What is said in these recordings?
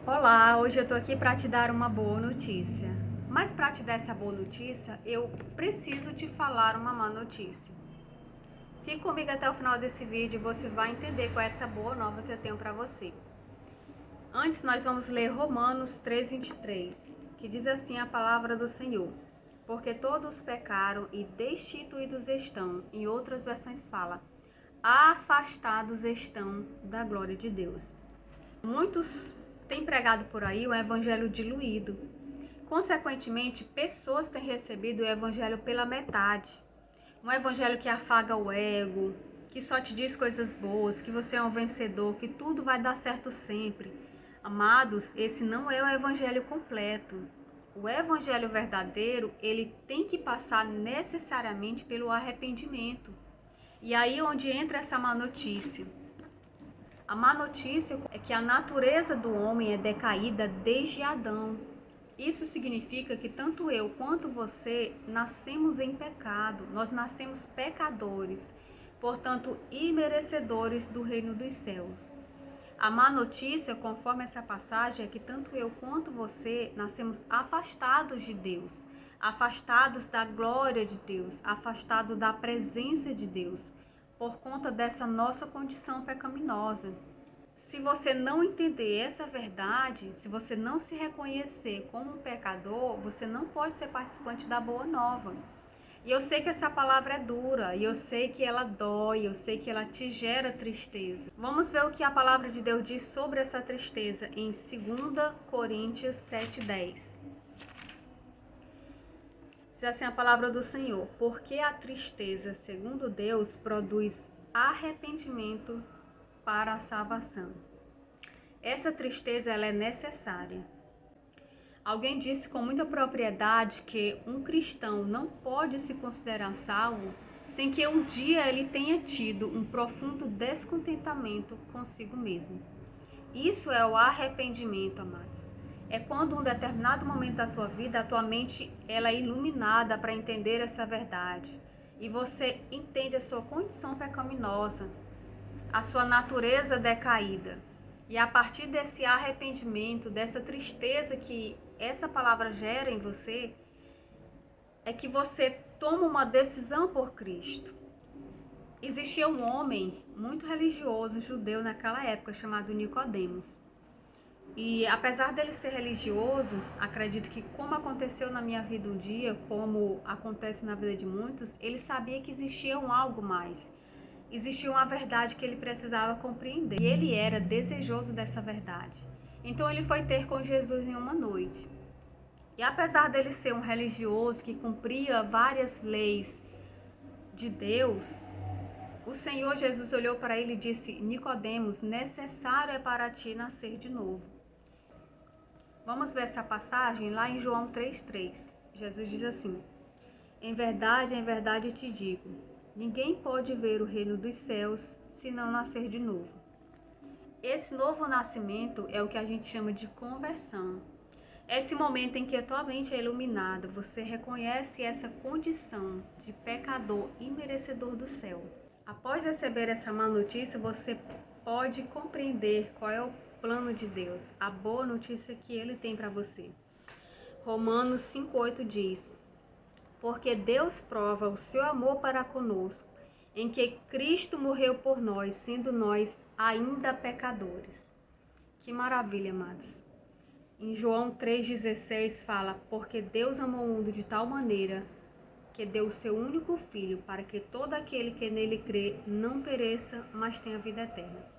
Olá, hoje eu tô aqui para te dar uma boa notícia. Mas para te dar essa boa notícia, eu preciso te falar uma má notícia. Fique comigo até o final desse vídeo e você vai entender qual é essa boa nova que eu tenho para você. Antes nós vamos ler Romanos 3:23, que diz assim a palavra do Senhor: porque todos pecaram e destituídos estão, em outras versões fala, afastados estão da glória de Deus. Muitos têm pregado por aí o evangelho diluído. Consequentemente, pessoas têm recebido o evangelho pela metade. Um evangelho que afaga o ego, que só te diz coisas boas, que você é um vencedor, que tudo vai dar certo sempre. Amados, esse não é o evangelho completo. O evangelho verdadeiro, ele tem que passar necessariamente pelo arrependimento. E aí onde entra essa má notícia. A má notícia é que a natureza do homem é decaída desde Adão. Isso significa que tanto eu quanto você nascemos em pecado. Nós nascemos pecadores, portanto, imerecedores do reino dos céus. A má notícia, conforme essa passagem, é que tanto eu quanto você nascemos afastados de Deus, afastados da glória de Deus, afastados da presença de Deus, por conta dessa nossa condição pecaminosa. Se você não entender essa verdade, se você não se reconhecer como um pecador, você não pode ser participante da boa nova. E eu sei que essa palavra é dura, e eu sei que ela dói, eu sei que ela te gera tristeza. Vamos ver o que a palavra de Deus diz sobre essa tristeza em 2 Coríntios 7:10. Diz assim a palavra do Senhor: porque a tristeza, segundo Deus, produz arrependimento para a salvação. Essa tristeza ela é necessária. Alguém disse com muita propriedade que um cristão não pode se considerar salvo sem que um dia ele tenha tido um profundo descontentamento consigo mesmo. Isso é o arrependimento, amados. É quando em um determinado momento da tua vida, a tua mente ela é iluminada para entender essa verdade. E você entende a sua condição pecaminosa, a sua natureza decaída. E a partir desse arrependimento, dessa tristeza que essa palavra gera em você, é que você toma uma decisão por Cristo. Existia um homem muito religioso, judeu naquela época, chamado Nicodemos. E apesar dele ser religioso, acredito que como aconteceu na minha vida um dia, como acontece na vida de muitos, ele sabia que existia um algo mais. Existia uma verdade que ele precisava compreender. E ele era desejoso dessa verdade. Então ele foi ter com Jesus em uma noite. E apesar dele ser um religioso que cumpria várias leis de Deus, o Senhor Jesus olhou para ele e disse: Nicodemos, necessário é para ti nascer de novo. Vamos ver essa passagem lá em João 3:3. Jesus diz assim: em verdade te digo, ninguém pode ver o reino dos céus se não nascer de novo. Esse novo nascimento é o que a gente chama de conversão. Esse momento em que a tua mente é iluminada, você reconhece essa condição de pecador imerecedor do céu. Após receber essa má notícia, você pode compreender qual é o plano de Deus, a boa notícia que Ele tem para você. Romanos 5:8 diz: porque Deus prova o seu amor para conosco, em que Cristo morreu por nós, sendo nós ainda pecadores. Que maravilha, amados. Em João 3,16 fala: porque Deus amou o mundo de tal maneira que deu o seu único Filho, para que todo aquele que nele crê não pereça, mas tenha vida eterna.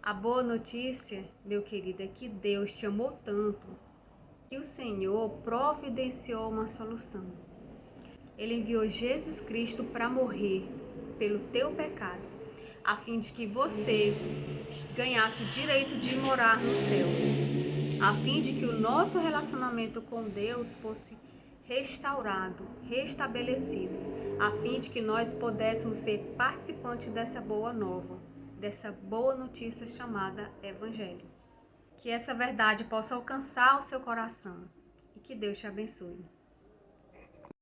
A boa notícia, meu querido, é que Deus te amou tanto que o Senhor providenciou uma solução. Ele enviou Jesus Cristo para morrer pelo teu pecado, a fim de que você ganhasse o direito de morar no céu, a fim de que o nosso relacionamento com Deus fosse restaurado, restabelecido, a fim de que nós pudéssemos ser participantes dessa boa nova, dessa boa notícia chamada Evangelho. Que essa verdade possa alcançar o seu coração e que Deus te abençoe.